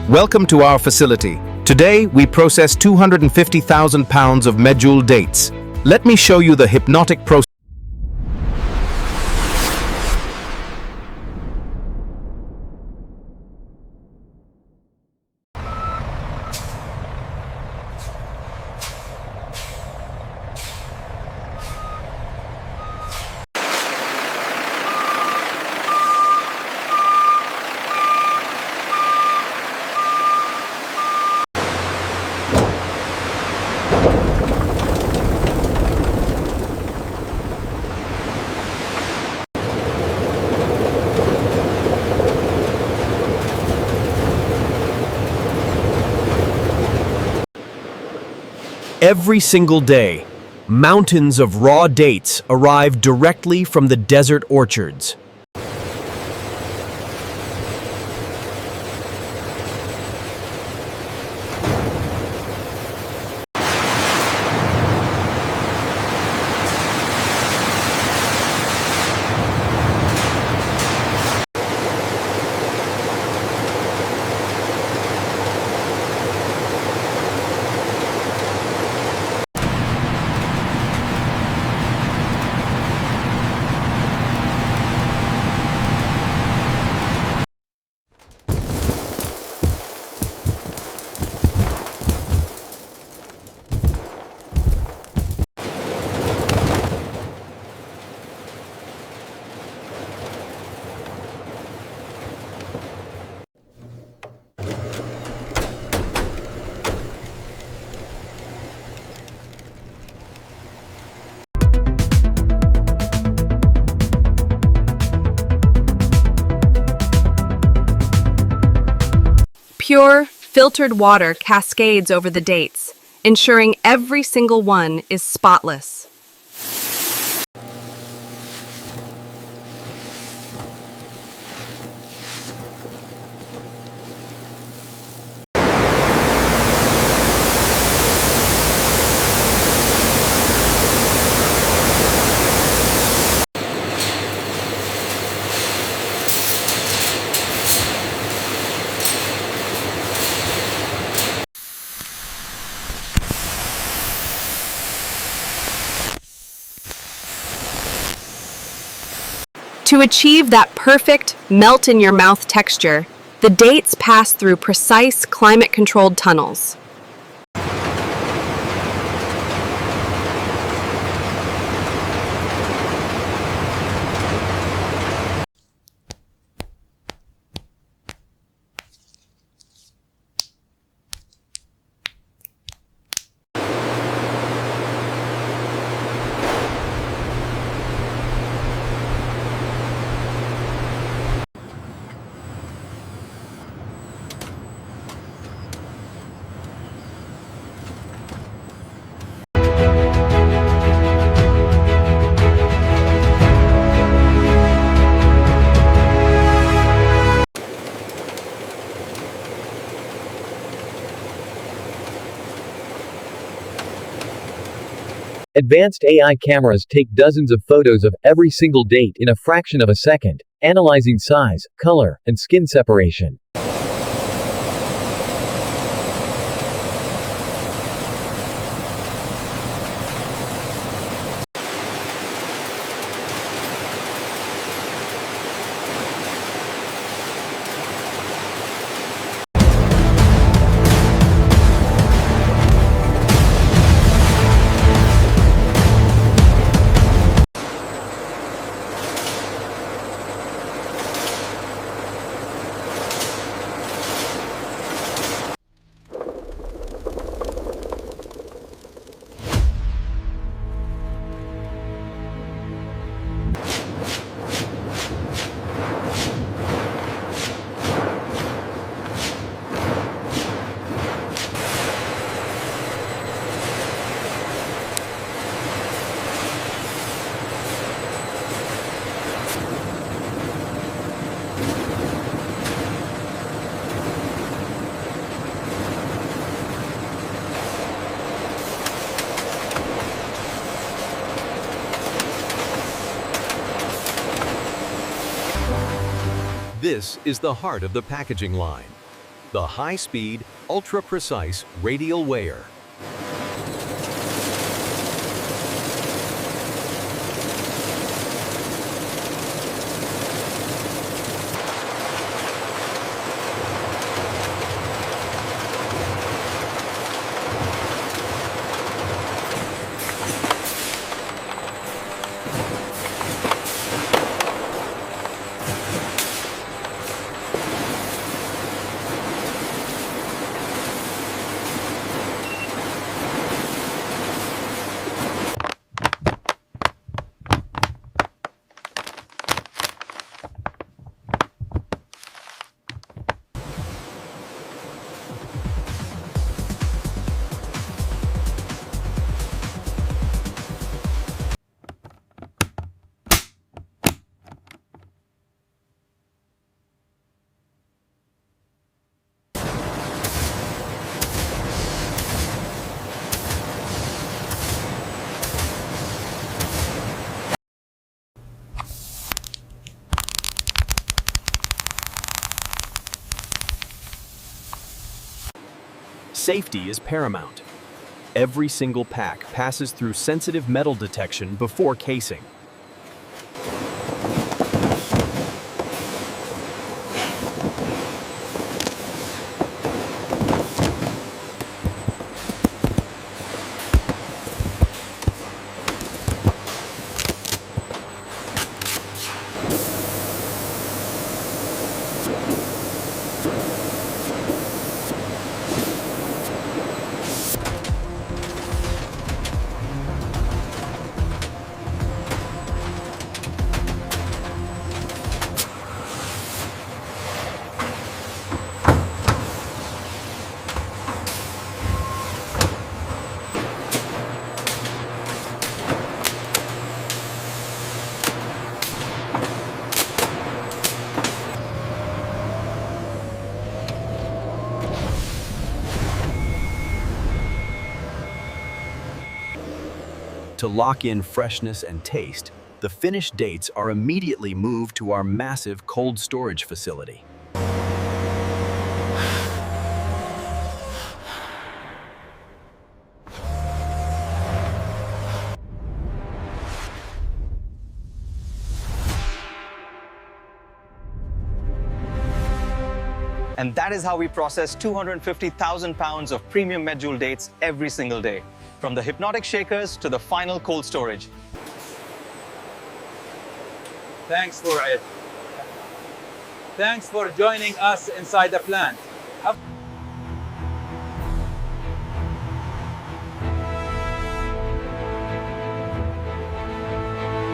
Welcome to our facility. Today, we process 250,000 pounds of Medjool dates. Let me show you the hypnotic process. Every single day, mountains of raw dates arrive directly from the desert orchards. Pure, filtered water cascades over the dates, ensuring every single one is spotless. To achieve that perfect melt-in-your-mouth texture, the dates pass through precise climate-controlled tunnels. Advanced AI cameras take dozens of photos of every single date in a fraction of a second, analyzing size, color, and skin separation. This is the heart of the packaging line. the high-speed, ultra-precise radial weigher. Safety is paramount. Every single pack passes through sensitive metal detection before casing. To lock in freshness and taste, the finished dates are immediately moved to our massive cold storage facility. And that is how we process 250,000 pounds of premium Medjool dates every single day, from the hypnotic shakers to the final cold storage. Thanks for it. Thanks for joining us inside the plant.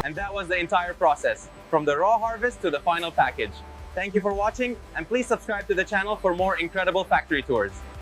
And that was the entire process, from the raw harvest to the final package. Thank you for watching, and please subscribe to the channel for more incredible factory tours.